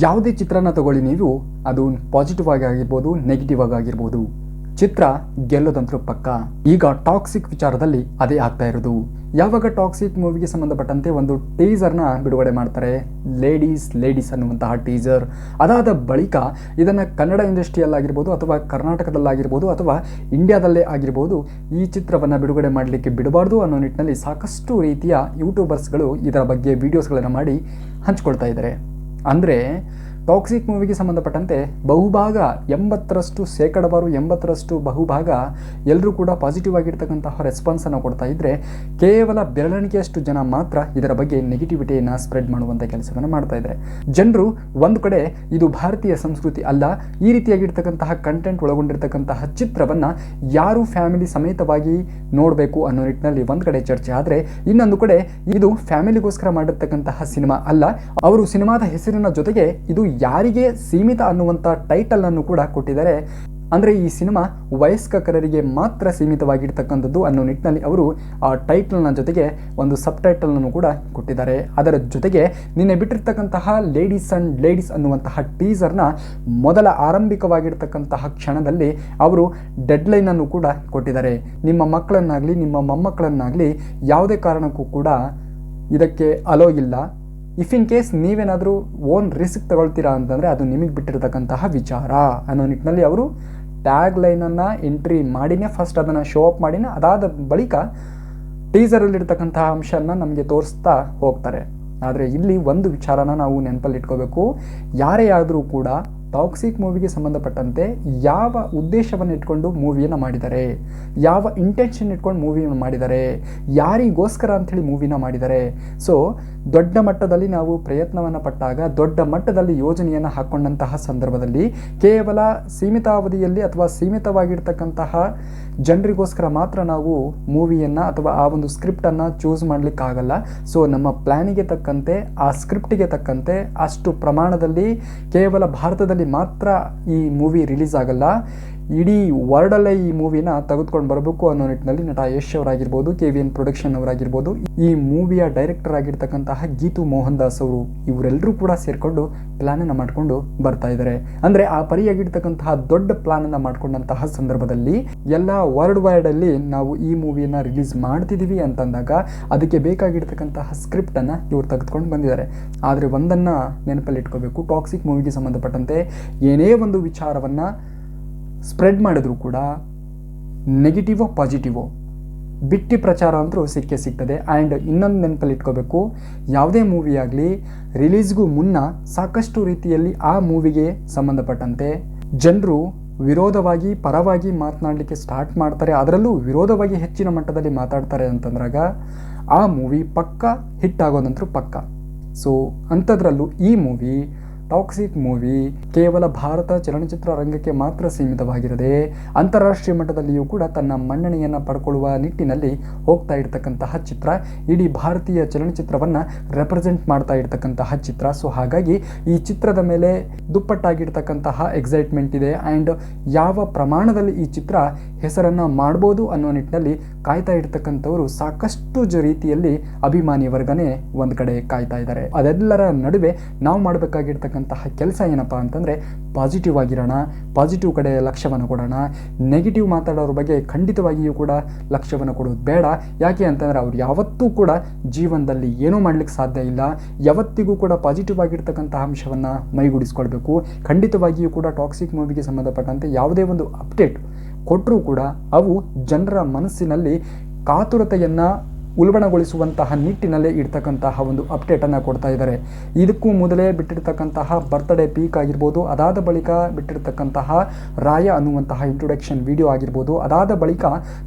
ಯಾವುದೇ ಚಿತ್ರನ ತಗೊಳ್ಳಿ ನೀವು, ಅದು ಪಾಸಿಟಿವ್ ಆಗಿ ಆಗಿರ್ಬೋದು, ನೆಗೆಟಿವ್ ಆಗಿ ಆಗಿರ್ಬೋದು, ಚಿತ್ರ ಗೆಲ್ಲೋದಂತೂ ಪಕ್ಕ. ಈಗ ಟಾಕ್ಸಿಕ್ ವಿಚಾರದಲ್ಲಿ ಅದೇ ಆಗ್ತಾ ಇರೋದು. ಯಾವಾಗ ಟಾಕ್ಸಿಕ್ ಮೂವಿಗೆ ಸಂಬಂಧಪಟ್ಟಂತೆ ಒಂದು ಟೀಸರ್ನ ಬಿಡುಗಡೆ ಮಾಡ್ತಾರೆ, ಲೇಡೀಸ್ ಅನ್ನುವಂತಹ ಟೀಸರ್. ಅದಾದ ಬಳಿಕ ಇದನ್ನು ಕನ್ನಡ ಇಂಡಸ್ಟ್ರಿಯಲ್ಲಾಗಿರ್ಬೋದು ಅಥವಾ ಕರ್ನಾಟಕದಲ್ಲಾಗಿರ್ಬೋದು ಅಥವಾ ಇಂಡಿಯಾದಲ್ಲೇ ಆಗಿರ್ಬೋದು, ಈ ಚಿತ್ರವನ್ನು ಬಿಡುಗಡೆ ಮಾಡಲಿಕ್ಕೆ ಬಿಡಬಾರ್ದು ಅನ್ನೋ ನಿಟ್ಟಿನಲ್ಲಿ ಸಾಕಷ್ಟು ರೀತಿಯ ಯೂಟ್ಯೂಬರ್ಸ್ಗಳು ಇದರ ಬಗ್ಗೆ ವಿಡಿಯೋಸ್ಗಳನ್ನು ಮಾಡಿ ಹಂಚ್ಕೊಳ್ತಾ ಇದ್ದಾರೆ. ಅಂದರೆ ಟಾಕ್ಸಿಕ್ ಮೂವಿಗೆ ಸಂಬಂಧಪಟ್ಟಂತೆ ಬಹುಭಾಗ 80% ಬಹುಭಾಗ ಎಲ್ಲರೂ ಕೂಡ ಪಾಸಿಟಿವ್ ಆಗಿರ್ತಕ್ಕಂತಹ ರೆಸ್ಪಾನ್ಸನ್ನು ಕೊಡ್ತಾ ಇದ್ದರೆ, ಕೇವಲ ಬೆರಳಿಕೆಯಷ್ಟು ಜನ ಮಾತ್ರ ಇದರ ಬಗ್ಗೆ ನೆಗೆಟಿವಿಟಿಯನ್ನು ಸ್ಪ್ರೆಡ್ ಮಾಡುವಂಥ ಕೆಲಸವನ್ನು ಮಾಡ್ತಾ ಇದ್ದಾರೆ. ಜನರು ಒಂದು ಕಡೆ ಇದು ಭಾರತೀಯ ಸಂಸ್ಕೃತಿ ಅಲ್ಲ, ಈ ರೀತಿಯಾಗಿರ್ತಕ್ಕಂತಹ ಕಂಟೆಂಟ್ ಒಳಗೊಂಡಿರ್ತಕ್ಕಂತಹ ಚಿತ್ರವನ್ನು ಯಾರು ಫ್ಯಾಮಿಲಿ ಸಮೇತವಾಗಿ ನೋಡಬೇಕು ಅನ್ನೋ ನಿಟ್ಟಿನಲ್ಲಿ ಒಂದು ಕಡೆ ಚರ್ಚೆ ಆದರೆ, ಇನ್ನೊಂದು ಕಡೆ ಇದು ಫ್ಯಾಮಿಲಿಗೋಸ್ಕರ ಮಾಡಿರ್ತಕ್ಕಂತಹ ಸಿನಿಮಾ ಅಲ್ಲ, ಅವರು ಸಿನಿಮಾದ ಹೆಸರಿನ ಜೊತೆಗೆ ಇದು ಯಾರಿಗೆ ಸೀಮಿತ ಅನ್ನುವಂಥ ಟೈಟಲ್ ಅನ್ನು ಕೂಡ ಕೊಟ್ಟಿದ್ದಾರೆ. ಅಂದರೆ ಈ ಸಿನಿಮಾ ವಯಸ್ಕರಿಗೆ ಮಾತ್ರ ಸೀಮಿತವಾಗಿರ್ತಕ್ಕಂಥದ್ದು ಅನ್ನೋ ನಿಟ್ಟಿನಲ್ಲಿ ಅವರು ಆ ಟೈಟಲ್ನ ಜೊತೆಗೆ ಒಂದು ಸಬ್ ಟೈಟಲ್ನನ್ನು ಕೂಡ ಕೊಟ್ಟಿದ್ದಾರೆ. ಅದರ ಜೊತೆಗೆ ನಿನ್ನೆ ಬಿಟ್ಟಿರ್ತಕ್ಕಂತಹ ಲೇಡೀಸ್ ಅನ್ನುವಂತಹ ಟೀಸರ್ನ ಮೊದಲ ಆರಂಭಿಕವಾಗಿರ್ತಕ್ಕಂತಹ ಕ್ಷಣದಲ್ಲಿ ಅವರು ಡೆಡ್ಲೈನನ್ನು ಕೂಡ ಕೊಟ್ಟಿದ್ದಾರೆ. ನಿಮ್ಮ ಮಕ್ಕಳನ್ನಾಗಲಿ ನಿಮ್ಮ ಮೊಮ್ಮಕ್ಕಳನ್ನಾಗಲಿ ಯಾವುದೇ ಕಾರಣಕ್ಕೂ ಕೂಡ ಇದಕ್ಕೆ ಅಲೋ ಇಲ್ಲ. ಇಫ್ ಇನ್ ಕೇಸ್ ನೀವೇನಾದರೂ ಓನ್ ರಿಸ್ಕ್ ತಗೊಳ್ತೀರಾ ಅಂತಂದರೆ ಅದು ನಿಮಗೆ ಬಿಟ್ಟಿರ್ತಕ್ಕಂತಹ ವಿಚಾರ ಅನ್ನೋ ನಿಟ್ಟಿನಲ್ಲಿ ಅವರು ಟ್ಯಾಗ್ ಲೈನನ್ನು ಎಂಟ್ರಿ ಮಾಡಿನೇ ಫಸ್ಟ್ ಅದನ್ನು ಶೋ ಅಪ್ ಮಾಡಿನೇ ಅದಾದ ಬಳಿಕ ಟೀಸರಲ್ಲಿರ್ತಕ್ಕಂತಹ ಅಂಶನ ನಮಗೆ ತೋರಿಸ್ತಾ ಹೋಗ್ತಾರೆ. ಆದರೆ ಇಲ್ಲಿ ಒಂದು ವಿಚಾರನ ನಾವು ನೆನಪಲ್ಲಿ ಇಟ್ಕೋಬೇಕು. ಯಾರೇ ಆದರೂ ಕೂಡ ಟಾಕ್ಸಿಕ್ ಮೂವಿಗೆ ಸಂಬಂಧಪಟ್ಟಂತೆ ಯಾವ ಉದ್ದೇಶವನ್ನು ಇಟ್ಕೊಂಡು ಮೂವಿಯನ್ನು ಮಾಡಿದ್ದಾರೆ, ಯಾವ ಇಂಟೆನ್ಷನ್ ಇಟ್ಕೊಂಡು ಮೂವಿಯನ್ನು ಮಾಡಿದ್ದಾರೆ, ಯಾರಿಗೋಸ್ಕರ ಅಂಥೇಳಿ ಮೂವಿನ ಮಾಡಿದ್ದಾರೆ. ಸೊ ದೊಡ್ಡ ಮಟ್ಟದಲ್ಲಿ ನಾವು ಪ್ರಯತ್ನವನ್ನು ಪಟ್ಟಾಗ, ದೊಡ್ಡ ಮಟ್ಟದಲ್ಲಿ ಯೋಜನೆಯನ್ನು ಹಾಕ್ಕೊಂಡಂತಹ ಸಂದರ್ಭದಲ್ಲಿ ಕೇವಲ ಸೀಮಿತಾವಧಿಯಲ್ಲಿ ಅಥವಾ ಸೀಮಿತವಾಗಿರ್ತಕ್ಕಂತಹ ಜನರಿಗೋಸ್ಕರ ಮಾತ್ರ ನಾವು ಮೂವಿಯನ್ನು ಅಥವಾ ಆ ಒಂದು ಸ್ಕ್ರಿಪ್ಟನ್ನು ಚೂಸ್ ಮಾಡಲಿಕ್ಕಾಗಲ್ಲ. ಸೊ ನಮ್ಮ ಪ್ಲ್ಯಾನಿಗೆ ತಕ್ಕಂತೆ, ಆ ಸ್ಕ್ರಿಪ್ಟಿಗೆ ತಕ್ಕಂತೆ ಅಷ್ಟು ಪ್ರಮಾಣದಲ್ಲಿ ಕೇವಲ ಭಾರತದಲ್ಲಿ ಮಾತ್ರ ಈ ಮೂವಿ ರಿಲೀಸ್ ಆಗಲ್ಲ, ಇಡೀ ವರ್ಲ್ಡಲ್ಲೇ ಈ ಮೂವಿನ ತೆಗೆದುಕೊಂಡು ಬರಬೇಕು ಅನ್ನೋ ನಿಟ್ಟಿನಲ್ಲಿ ನಟ ಯಶ್ ಅವರಾಗಿರ್ಬೋದು, KVN ಪ್ರೊಡಕ್ಷನ್ ಅವರಾಗಿರ್ಬೋದು, ಈ ಮೂವಿಯ ಡೈರೆಕ್ಟರ್ ಆಗಿರ್ತಕ್ಕಂತಹ ಗೀತು ಮೋಹನ್ ದಾಸ್ ಅವರು, ಇವರೆಲ್ಲರೂ ಕೂಡ ಸೇರಿಕೊಂಡು ಪ್ಲಾನನ್ನು ಮಾಡಿಕೊಂಡು ಬರ್ತಾ ಇದ್ದಾರೆ. ಅಂದರೆ ಆ ಪರಿಯಾಗಿರ್ತಕ್ಕಂತಹ ದೊಡ್ಡ ಪ್ಲಾನನ್ನು ಮಾಡಿಕೊಂಡಂತಹ ಸಂದರ್ಭದಲ್ಲಿ ಎಲ್ಲ ವರ್ಲ್ಡ್ ವೈಡಲ್ಲಿ ನಾವು ಈ ಮೂವಿಯನ್ನು ರಿಲೀಸ್ ಮಾಡ್ತಿದ್ದೀವಿ ಅಂತಂದಾಗ ಅದಕ್ಕೆ ಬೇಕಾಗಿರ್ತಕ್ಕಂತಹ ಸ್ಕ್ರಿಪ್ಟನ್ನು ಇವರು ತೆಗೆದುಕೊಂಡು ಬಂದಿದ್ದಾರೆ. ಆದರೆ ಒಂದನ್ನು ನೆನಪಲ್ಲಿ ಇಟ್ಕೋಬೇಕು, ಟಾಕ್ಸಿಕ್ ಮೂವಿಗೆ ಸಂಬಂಧಪಟ್ಟಂತೆ ಏನೇ ಒಂದು ವಿಚಾರವನ್ನು ಸ್ಪ್ರೆಡ್ ಮಾಡಿದ್ರು ಕೂಡ ನೆಗೆಟಿವೋ ಪಾಸಿಟಿವೋ ಬಿಟ್ಟಿ ಪ್ರಚಾರ ಅಂತೂ ಸಿಕ್ಕೇ ಸಿಗ್ತದೆ. ಆ್ಯಂಡ್ ಇನ್ನೊಂದು ನೆನಪಲ್ಲಿ ಇಟ್ಕೋಬೇಕು, ಯಾವುದೇ ಮೂವಿ ಆಗಲಿ ರಿಲೀಸ್ಗೂ ಮುನ್ನ ಸಾಕಷ್ಟು ರೀತಿಯಲ್ಲಿ ಆ ಮೂವಿಗೆ ಸಂಬಂಧಪಟ್ಟಂತೆ ಜನರು ವಿರೋಧವಾಗಿ ಪರವಾಗಿ ಮಾತನಾಡಲಿಕ್ಕೆ ಸ್ಟಾರ್ಟ್ ಮಾಡ್ತಾರೆ. ಅದರಲ್ಲೂ ವಿರೋಧವಾಗಿ ಹೆಚ್ಚಿನ ಮಟ್ಟದಲ್ಲಿ ಮಾತಾಡ್ತಾರೆ ಅಂತಂದ್ರಾಗ ಆ ಮೂವಿ ಪಕ್ಕ ಹಿಟ್ ಆಗೋದಂತೂ ಪಕ್ಕ. ಸೊ ಅಂಥದ್ರಲ್ಲೂ ಈ ಮೂವಿ ಟಾಕ್ಸಿಕ್ ಮೂವಿ ಕೇವಲ ಭಾರತ ಚಲನಚಿತ್ರ ರಂಗಕ್ಕೆ ಮಾತ್ರ ಸೀಮಿತವಾಗಿರದೆ ಅಂತಾರಾಷ್ಟ್ರೀಯ ಮಟ್ಟದಲ್ಲಿಯೂ ಕೂಡ ತನ್ನ ಮನ್ನಣೆಯನ್ನು ಪಡ್ಕೊಳ್ಳುವ ನಿಟ್ಟಿನಲ್ಲಿ ಹೋಗ್ತಾ ಇರ್ತಕ್ಕಂತಹ ಚಿತ್ರ, ಇಡೀ ಭಾರತೀಯ ಚಲನಚಿತ್ರವನ್ನು ರೆಪ್ರೆಸೆಂಟ್ ಮಾಡ್ತಾ ಇರ್ತಕ್ಕಂತಹ ಚಿತ್ರ. ಸೊ ಹಾಗಾಗಿ ಈ ಚಿತ್ರದ ಮೇಲೆ ದುಪ್ಪಟ್ಟಾಗಿರ್ತಕ್ಕಂತಹ ಎಕ್ಸೈಟ್ಮೆಂಟ್ ಇದೆ. ಆ್ಯಂಡ್ ಯಾವ ಪ್ರಮಾಣದಲ್ಲಿ ಈ ಚಿತ್ರ ಹೆಸರನ್ನು ಮಾಡ್ಬೋದು ಅನ್ನೋ ನಿಟ್ಟಿನಲ್ಲಿ ಕಾಯ್ತಾ ಇರ್ತಕ್ಕಂಥವರು ಸಾಕಷ್ಟು ರೀತಿಯಲ್ಲಿ ಅಭಿಮಾನಿ ವರ್ಗನೇ ಒಂದು ಕಡೆ ಕಾಯ್ತಾ ಇದ್ದಾರೆ. ಅದೆಲ್ಲರ ನಡುವೆ ನಾವು ಮಾಡಬೇಕಾಗಿರ್ತಕ್ಕಂತಹ ಕೆಲಸ ಏನಪ್ಪ ಅಂತಂದರೆ ಪಾಸಿಟಿವ್ ಆಗಿರೋಣ, ಪಾಸಿಟಿವ್ ಕಡೆ ಲಕ್ಷ್ಯವನ್ನು ಕೊಡೋಣ. ನೆಗೆಟಿವ್ ಮಾತಾಡೋರ ಬಗ್ಗೆ ಖಂಡಿತವಾಗಿಯೂ ಕೂಡ ಲಕ್ಷ್ಯವನ್ನು ಕೊಡೋದು ಬೇಡ. ಯಾಕೆ ಅಂತಂದರೆ ಅವ್ರು ಯಾವತ್ತೂ ಕೂಡ ಜೀವನದಲ್ಲಿ ಏನೂ ಮಾಡಲಿಕ್ಕೆ ಸಾಧ್ಯ ಇಲ್ಲ. ಯಾವತ್ತಿಗೂ ಕೂಡ ಪಾಸಿಟಿವ್ ಆಗಿರ್ತಕ್ಕಂಥ ಅಂಶವನ್ನು ಮೈಗೂಡಿಸ್ಕೊಳ್ಬೇಕು. ಖಂಡಿತವಾಗಿಯೂ ಕೂಡ ಟಾಕ್ಸಿಕ್ ಮೂವಿಗೆ ಸಂಬಂಧಪಟ್ಟಂತೆ ಯಾವುದೇ ಒಂದು ಅಪ್ಡೇಟ್ ಕೊಟ್ಟರೂ ಕೂಡ ಅವು ಜನರ ಮನಸ್ಸಿನಲ್ಲಿ ಕಾತುರತೆಯನ್ನು ಉಲ್ಬಣಗೊಳಿಸುವಂತಹ ನಿಟ್ಟಿನಲ್ಲೇ ಇರ್ತಕ್ಕಂತಹ ಒಂದು ಅಪ್ಡೇಟನ್ನು ಕೊಡ್ತಾ ಇದ್ದಾರೆ. ಇದಕ್ಕೂ ಮೊದಲೇ ಬಿಟ್ಟಿರ್ತಕ್ಕಂತಹ ಬರ್ತ್ಡೇ ಪೀಕ್ ಆಗಿರ್ಬೋದು, ಅದಾದ ಬಳಿಕ ಬಿಟ್ಟಿರ್ತಕ್ಕಂತಹ ರಾಯ ಅನ್ನುವಂತಹ ಇಂಟ್ರೊಡಕ್ಷನ್ ವಿಡಿಯೋ ಆಗಿರ್ಬೋದು, ಅದಾದ ಬಳಿಕ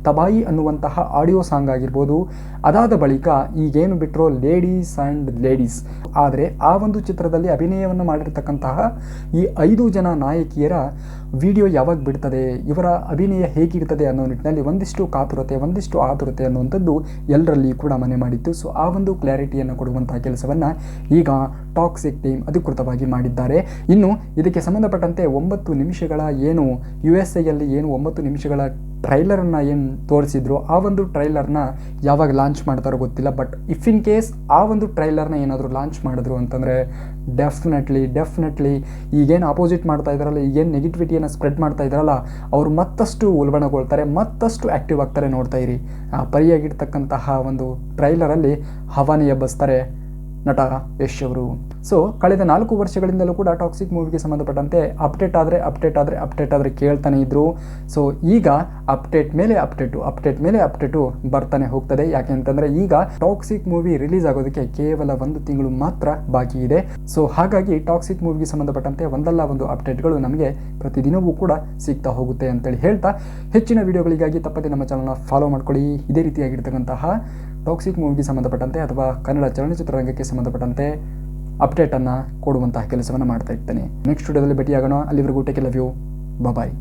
ತಬಾಯಿ ಅನ್ನುವಂತಹ ಆಡಿಯೋ ಸಾಂಗ್ ಆಗಿರ್ಬೋದು, ಅದಾದ ಬಳಿಕ ಈಗೇನು ಬಿಟ್ಟರೋ ಲೇಡೀಸ್. ಆದರೆ ಆ ಒಂದು ಚಿತ್ರದಲ್ಲಿ ಅಭಿನಯವನ್ನು ಮಾಡಿರ್ತಕ್ಕಂತಹ ಈ 5 ಜನ ನಾಯಕಿಯರ ವಿಡಿಯೋ ಯಾವಾಗ ಬಿಡ್ತದೆ, ಇವರ ಅಭಿನಯ ಹೇಗಿರ್ತದೆ ಅನ್ನೋ ನಿಟ್ಟಿನಲ್ಲಿ ಒಂದಿಷ್ಟು ಕಾತುರತೆ, ಒಂದಿಷ್ಟು ಆತುರತೆ ಅನ್ನುವಂಥದ್ದು ಎಲ್ಲರಲ್ಲಿ ಕೂಡ ಮನೆ ಮಾಡಿತ್ತು. ಸೊ ಆ ಒಂದು ಕ್ಲಾರಿಟಿಯನ್ನು ಕೊಡುವಂತಹ ಕೆಲಸವನ್ನು ಈಗ ಟಾಕ್ಸಿಕ್ ಟೀಮ್ ಅಧಿಕೃತವಾಗಿ ಮಾಡಿದ್ದಾರೆ. ಇನ್ನು ಇದಕ್ಕೆ ಸಂಬಂಧಪಟ್ಟಂತೆ 9 ನಿಮಿಷಗಳ ಏನು USA ಯಲ್ಲಿ ಏನು 9 ನಿಮಿಷಗಳ ಟ್ರೈಲರನ್ನು ಏನು ತೋರಿಸಿದ್ರು ಆ ಒಂದು ಟ್ರೈಲರ್ನ ಯಾವಾಗ ಲಾಂಚ್ ಮಾಡ್ತಾರೋ ಗೊತ್ತಿಲ್ಲ. ಬಟ್ ಇಫ್ ಇನ್ ಕೇಸ್ ಆ ಒಂದು ಟ್ರೈಲರ್ನ ಏನಾದರೂ ಲಾಂಚ್ ಮಾಡಿದ್ರು ಅಂತಂದರೆ ಡೆಫಿನೆಟ್ಲಿ ಈಗೇನು ಅಪೋಸಿಟ್ ಮಾಡ್ತಾ ಇದ್ದಾರಲ್ಲ, ಈಗೇನು ನೆಗೆಟಿವಿಟಿಯನ್ನು ಸ್ಪ್ರೆಡ್ ಮಾಡ್ತಾ ಇದ್ದಾರಲ್ಲ, ಅವರು ಮತ್ತಷ್ಟು ಉಲ್ಬಣಗೊಳ್ತಾರೆ, ಮತ್ತಷ್ಟು ಆ್ಯಕ್ಟಿವ್ ಆಗ್ತಾರೆ. ನೋಡ್ತಾ ಇರಿ, ಆ ಪರಿಯಾಗಿರ್ತಕ್ಕಂತಹ ಒಂದು ಟ್ರೈಲರಲ್ಲಿ ಹವಾನಿ ಎಬ್ಬಿಸ್ತಾರೆ ನಟ ಯಶ್ ಅವರು. ಸೊ ಕಳೆದ 4 ವರ್ಷಗಳಿಂದಲೂ ಕೂಡ ಟಾಕ್ಸಿಕ್ ಮೂವಿಗೆ ಸಂಬಂಧಪಟ್ಟಂತೆ ಅಪ್ಡೇಟ್ ಆದರೆ ಕೇಳ್ತಾನೆ ಇದ್ರು. ಸೊ ಈಗ ಅಪ್ಡೇಟ್ ಮೇಲೆ ಅಪ್ಡೇಟು ಬರ್ತಾನೆ ಹೋಗ್ತದೆ. ಯಾಕೆ ಅಂತಂದರೆ ಈಗ ಟಾಕ್ಸಿಕ್ ಮೂವಿ ರಿಲೀಸ್ ಆಗೋದಕ್ಕೆ ಕೇವಲ 1 ತಿಂಗಳು ಮಾತ್ರ ಬಾಕಿ ಇದೆ. ಸೊ ಹಾಗಾಗಿ ಟಾಕ್ಸಿಕ್ ಮೂವಿಗೆ ಸಂಬಂಧಪಟ್ಟಂತೆ ಒಂದಲ್ಲ ಒಂದು ಅಪ್ಡೇಟ್ಗಳು ನಮಗೆ ಪ್ರತಿದಿನವೂ ಕೂಡ ಸಿಗ್ತಾ ಹೋಗುತ್ತೆ ಅಂತೇಳಿ ಹೇಳ್ತಾ, ಹೆಚ್ಚಿನ ವಿಡಿಯೋಗಳಿಗಾಗಿ ತಪ್ಪದೆ ನಮ್ಮ ಚಾನಲ್ನ ಫಾಲೋ ಮಾಡ್ಕೊಳ್ಳಿ. ಇದೇ ರೀತಿಯಾಗಿರ್ತಕ್ಕಂತಹ ಟಾಕ್ಸಿಕ್ ಮೂವಿಗೆ ಸಂಬಂಧಪಟ್ಟಂತೆ ಅಥವಾ ಕನ್ನಡ ಚಲನಚಿತ್ರರಂಗಕ್ಕೆ ಸಂಬಂಧಪಟ್ಟಂತೆ ಅಪ್ಡೇಟನ್ನು ಕೊಡುವಂತಹ ಕೆಲಸವನ್ನು ಮಾಡ್ತಾ ಇರ್ತೇನೆ. ನೆಕ್ಸ್ಟ್ ವಿಡಿಯೋದಲ್ಲಿ ಭೇಟಿಯಾಗೋಣ. ಅಲ್ಲಿವರೆಗೂ ಟೇಕ್ ಲವ್ ಯು, ಬಾಯ್.